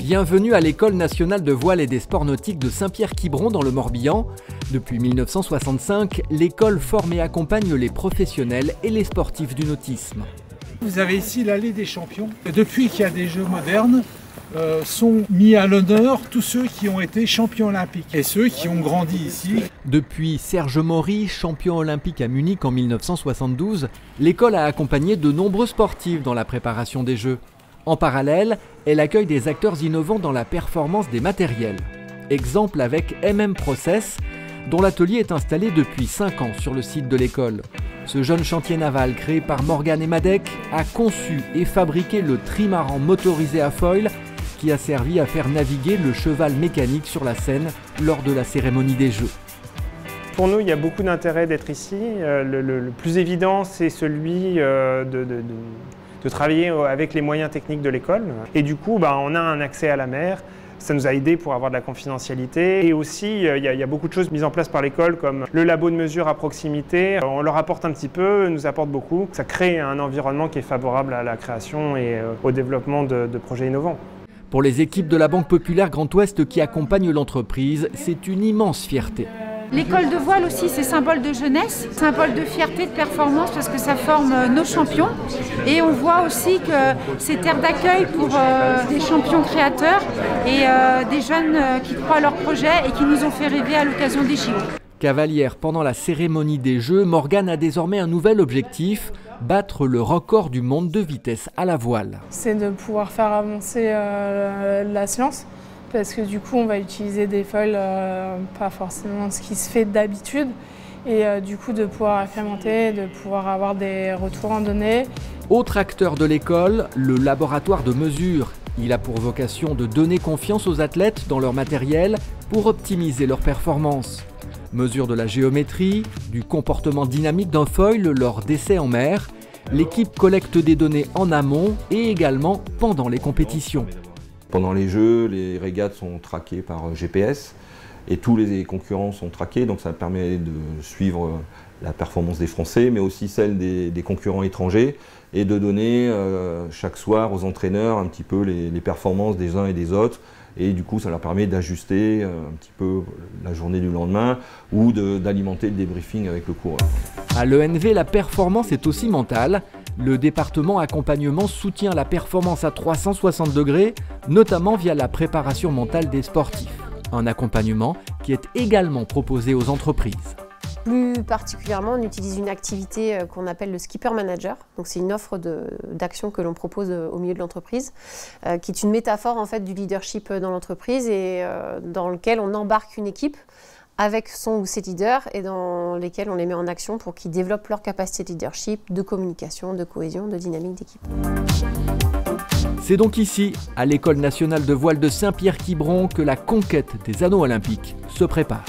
Bienvenue à l'École nationale de voile et des sports nautiques de Saint-Pierre-Quiberon dans le Morbihan. Depuis 1965, l'école forme et accompagne les professionnels et les sportifs du nautisme. Vous avez ici l'allée des champions. Depuis qu'il y a des Jeux modernes, sont mis à l'honneur tous ceux qui ont été champions olympiques et ceux qui ont grandi ici. Depuis Serge Maury, champion olympique à Munich en 1972, l'école a accompagné de nombreux sportifs dans la préparation des Jeux. En parallèle, elle accueille des acteurs innovants dans la performance des matériels. Exemple avec Process, dont l'atelier est installé depuis 5 ans sur le site de l'école. Ce jeune chantier naval créé par Morgan Emadec a conçu et fabriqué le trimaran motorisé à foil qui a servi à faire naviguer le cheval mécanique sur la Seine lors de la cérémonie des Jeux. Pour nous, il y a beaucoup d'intérêt d'être ici. Le plus évident, c'est celui de travailler avec les moyens techniques de l'école. Et du coup, on a un accès à la mer. Ça nous a aidé pour avoir de la confidentialité. Et aussi, il y a beaucoup de choses mises en place par l'école, comme le labo de mesure à proximité. On leur apporte un petit peu, nous apporte beaucoup. Ça crée un environnement qui est favorable à la création et au développement de projets innovants. Pour les équipes de la Banque Populaire Grand Ouest qui accompagnent l'entreprise, c'est une immense fierté. L'école de voile aussi, c'est symbole de jeunesse, symbole de fierté, de performance, parce que ça forme nos champions. Et on voit aussi que c'est terre d'accueil pour des champions créateurs et des jeunes qui croient à leur projet et qui nous ont fait rêver à l'occasion des JO. Cavalière pendant la cérémonie des Jeux, Morgane a désormais un nouvel objectif, battre le record du monde de vitesse à la voile. C'est de pouvoir faire avancer la science. Parce que du coup, on va utiliser des foils, pas forcément ce qui se fait d'habitude. Et du coup, de pouvoir incrémenter, de pouvoir avoir des retours en données. Autre acteur de l'école, le laboratoire de mesure. Il a pour vocation de donner confiance aux athlètes dans leur matériel pour optimiser leur performance. Mesure de la géométrie, du comportement dynamique d'un foil lors d'essais en mer. L'équipe collecte des données en amont et également pendant les compétitions. Pendant les Jeux, les régates sont traquées par GPS et tous les concurrents sont traqués, donc ça permet de suivre la performance des Français, mais aussi celle des concurrents étrangers et de donner chaque soir aux entraîneurs un petit peu les performances des uns et des autres. Et du coup, ça leur permet d'ajuster un petit peu la journée du lendemain ou d'alimenter le débriefing avec le coureur. À l'ENV, la performance est aussi mentale. Le département accompagnement soutient la performance à 360 degrés, notamment via la préparation mentale des sportifs. Un accompagnement qui est également proposé aux entreprises. Plus particulièrement, on utilise une activité qu'on appelle le Skipper Manager. Donc, c'est une offre d'action que l'on propose au milieu de l'entreprise, qui est une métaphore en fait, du leadership dans l'entreprise et dans lequel on embarque une équipe avec son ou ses leaders et dans lesquels on les met en action pour qu'ils développent leur capacité de leadership, de communication, de cohésion, de dynamique d'équipe. C'est donc ici, à l'École nationale de voile de Saint-Pierre-Quiberon, que la conquête des anneaux olympiques se prépare.